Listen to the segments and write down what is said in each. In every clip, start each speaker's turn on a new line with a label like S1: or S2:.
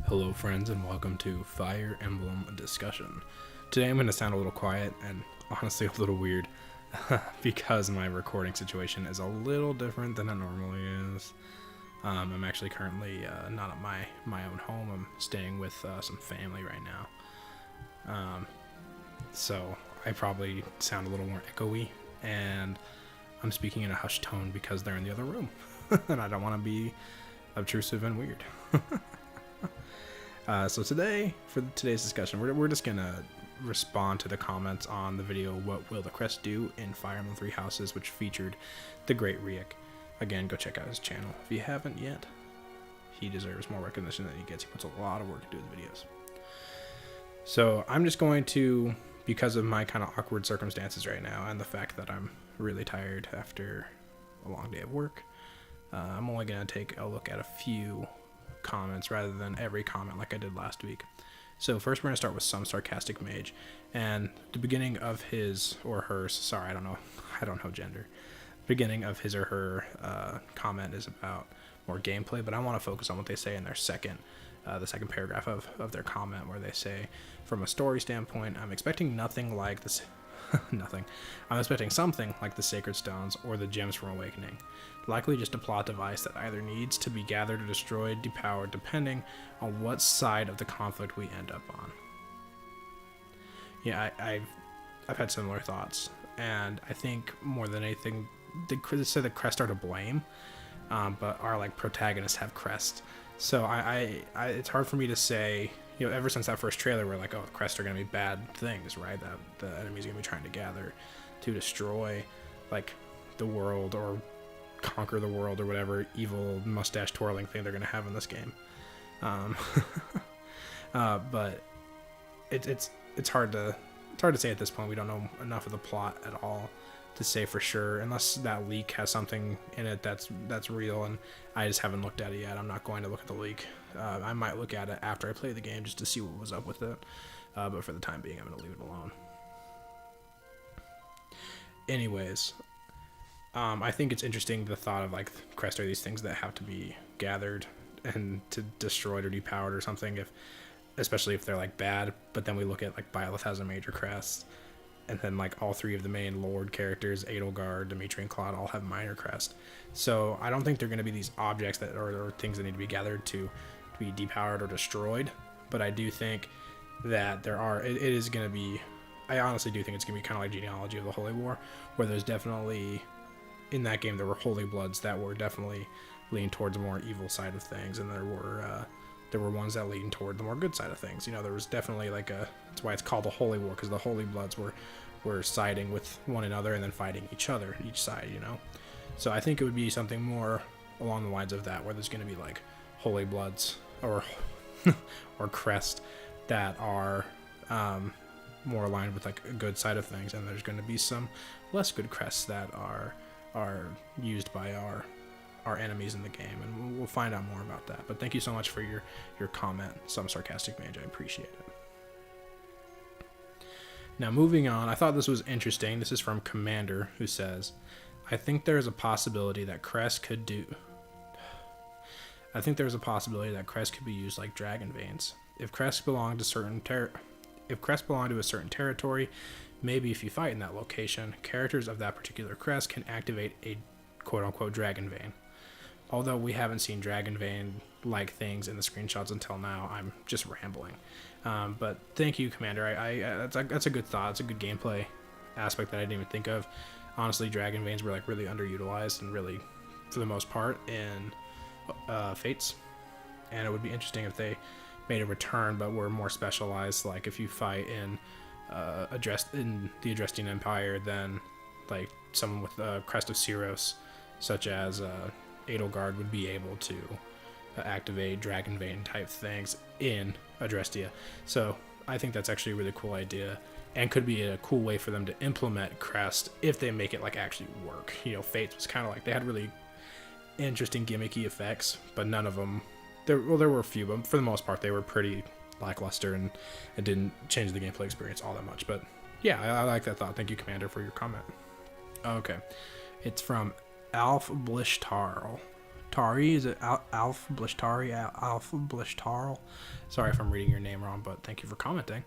S1: Hello friends and welcome to Fire Emblem Discussion. Today I'm going to sound a little quiet and honestly a little weird because my recording situation is a little different than it normally is. I'm actually currently not at my own home. I'm staying with some family right now. So I probably sound a little more echoey, and I'm speaking in a hushed tone because they're in the other room and I don't want to be obtrusive and weird. So today, for today's discussion, we're just going to respond to the comments on the video, What Will the Crest Do in Fire Emblem Three Houses, which featured the great Riek. Again, go check out his channel if you haven't yet. He deserves more recognition than he gets. He puts a lot of work into his videos. So I'm just going to, because of my kind of awkward circumstances right now and the fact that I'm really tired after a long day of work, I'm only going to take a look at a few comments rather than every comment like I did last week. So first we're going to start with Some Sarcastic Mage, and the beginning of his or hers, sorry, I don't know gender. Beginning of his or her comment is about more gameplay, but I want to focus on what they say in their the second paragraph of their comment, where they say, from a story standpoint, I'm expecting nothing like this I'm expecting something like the Sacred Stones or the Gems from Awakening. Likely just a plot device that either needs to be gathered or destroyed, depowered, depending on what side of the conflict we end up on. Yeah, I've had similar thoughts, and I think more than anything, they say the crest are to blame, but our like protagonists have crest. So I it's hard for me to say. You know, ever since that first trailer, we're like, oh, the crests are going to be bad things, right? That the enemy's going to be trying to gather to destroy, like, the world or conquer the world or whatever evil mustache twirling thing they're going to have in this game. But it's hard to say at this point. We don't know enough of the plot at all to say for sure, unless that leak has something in it that's real, and I just haven't looked at it yet. I'm not going to look at the leak. I might look at it after I play the game just to see what was up with it, but for the time being I'm going to leave it alone. Anyways, I think it's interesting the thought of like crest are these things that have to be gathered and to destroyed or depowered or something, especially if they're like bad, but then we look at like Byleth has a major crest, and then like all three of the main Lord characters, Edelgard, Dimitri, and Claude, all have minor crest. So I don't think they're going to be these objects that or things that need to be gathered to be depowered or destroyed. But I do think that it is going to be, I honestly do think it's going to be kind of like Genealogy of the Holy War, where there's definitely, in that game, there were Holy Bloods that were definitely leaned towards a more evil side of things, and there were ones that leaned toward the more good side of things. You know, there was definitely like that's why it's called a Holy War, because the Holy Bloods were siding with one another and then fighting each side, you know. So I think it would be something more along the lines of that, where there's going to be like Holy Bloods or crest that are more aligned with like a good side of things, and there's going to be some less good crests that are used by our enemies in the game, and we'll find out more about that. But thank you so much for your comment, Some Sarcastic Mage. I appreciate it. Now moving on, I thought this was interesting. This is from Commander, who says, I think there's a possibility that crest could be used like dragon veins. If crests belong to a certain territory, maybe if you fight in that location, characters of that particular crest can activate a quote-unquote dragon vein. Although we haven't seen dragon vein-like things in the screenshots until now, I'm just rambling. But thank you, Commander. That's a good thought. It's a good gameplay aspect that I didn't even think of. Honestly, dragon veins were like really underutilized and really, for the most part, in Fates. And it would be interesting if they made a return, but were more specialized. Like if you fight in the Adrestian Empire, then like someone with the Crest of Syros, such as Edelgard, would be able to activate dragon vein type things in Adrestia. So I think that's actually a really cool idea, and could be a cool way for them to implement crest if they make it like actually work. You know, Fates was kind of like, they had really interesting gimmicky effects, but none of them, there were a few, but for the most part they were pretty lackluster, and it didn't change the gameplay experience all that much. But yeah, I like that thought. Thank you, Commander, for your comment. Okay, it's from Alf Blishtarl. Blishtari. Is it Alf Blishtari? Alf Blishtarl? Sorry if I'm reading your name wrong, but thank you for commenting.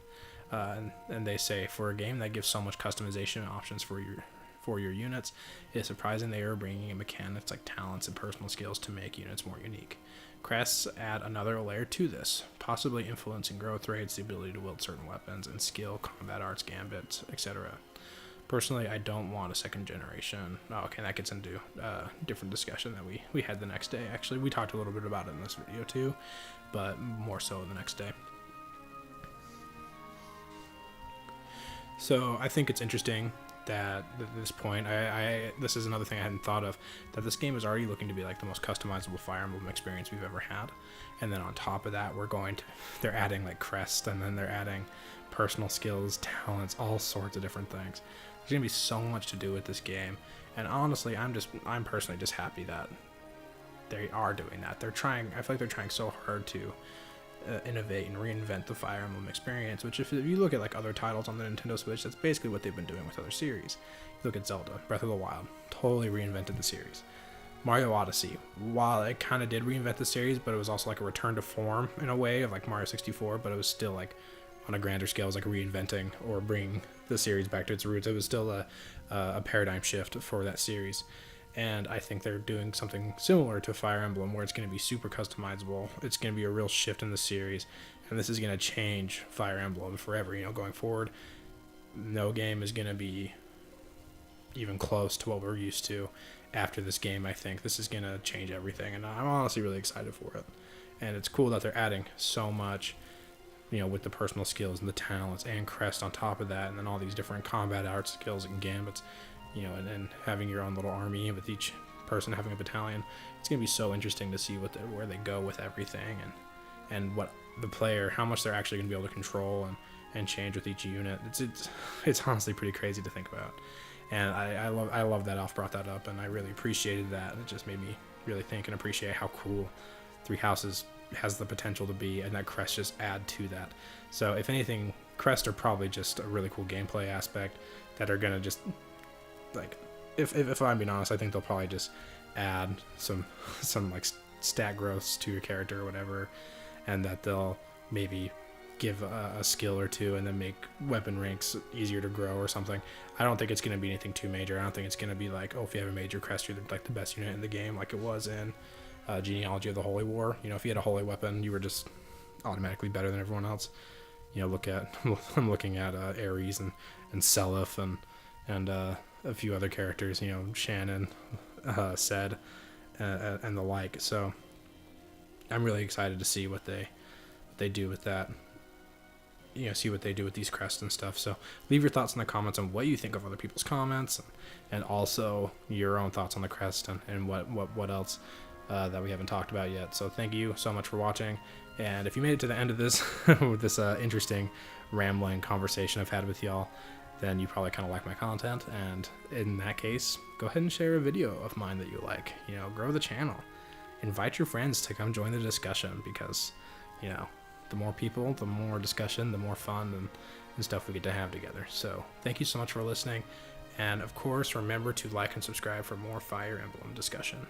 S1: And they say, for a game that gives so much customization options for your units, it is surprising they are bringing in mechanics like talents and personal skills to make units more unique. Crests add another layer to this, possibly influencing growth rates, the ability to wield certain weapons, and skill, combat arts, gambits, etc. Personally, I don't want a second generation. Oh, okay, that gets into different discussion that we had the next day. Actually, we talked a little bit about it in this video too, but more so the next day. So I think it's interesting that at this point, this is another thing I hadn't thought of, that this game is already looking to be like the most customizable Fire Emblem experience we've ever had. And then on top of that, they're adding like crest, and then they're adding personal skills, talents, all sorts of different things. There's gonna be so much to do with this game, and honestly, I'm personally just happy that they are doing that. I feel like they're trying so hard to innovate and reinvent the Fire Emblem experience, which if you look at like other titles on the Nintendo Switch, that's basically what they've been doing with other series. You look at Zelda, Breath of the Wild, totally reinvented the series. Mario Odyssey, while it kind of did reinvent the series, but it was also like a return to form in a way of like Mario 64, but it was still like on a grander scale, it was like reinventing or bringing the series back to its roots. It was still a paradigm shift for that series. And I think they're doing something similar to Fire Emblem, where it's going to be super customizable. It's going to be a real shift in the series, and this is going to change Fire Emblem forever. Going forward, no game is going to be even close to what we're used to after this game. I think this is going to change everything, and I'm honestly really excited for it. And it's cool that they're adding so much, with the personal skills and the talents and crest on top of that, and then all these different combat arts, skills, and gambits. And having your own little army with each person having a battalion. It's going to be so interesting to see where they go with everything, and what the player, how much they're actually going to be able to control and change with each unit. It's honestly pretty crazy to think about. And I love that Alf brought that up, and I really appreciated that. It just made me really think and appreciate how cool Three Houses has the potential to be, and that crest just add to that. So if anything, crest are probably just a really cool gameplay aspect that are going to just, like, if I'm being honest, I think they'll probably just add some like stat growths to your character or whatever, and that they'll maybe give a skill or two and then make weapon ranks easier to grow or something. I don't think it's going to be anything too major. I don't think it's going to be like, oh, if you have a major crest, you're like the best unit in the game, like it was in Genealogy of the Holy War. If you had a holy weapon, you were just automatically better than everyone else. I'm looking at Ares and Seliph and a few other characters, Shannon, Ced, and the like. So I'm really excited to see what they do with that. See what they do with these crests and stuff. So leave your thoughts in the comments on what you think of other people's comments, and also your own thoughts on the crest and what else that we haven't talked about yet. So thank you so much for watching. And if you made it to the end of this with this interesting rambling conversation I've had with y'all, then you probably kind of like my content, and in that case, go ahead and share a video of mine that you like. Grow the channel. Invite your friends to come join the discussion, because, the more people, the more discussion, the more fun and stuff we get to have together. So thank you so much for listening, and of course, remember to like and subscribe for more Fire Emblem discussion.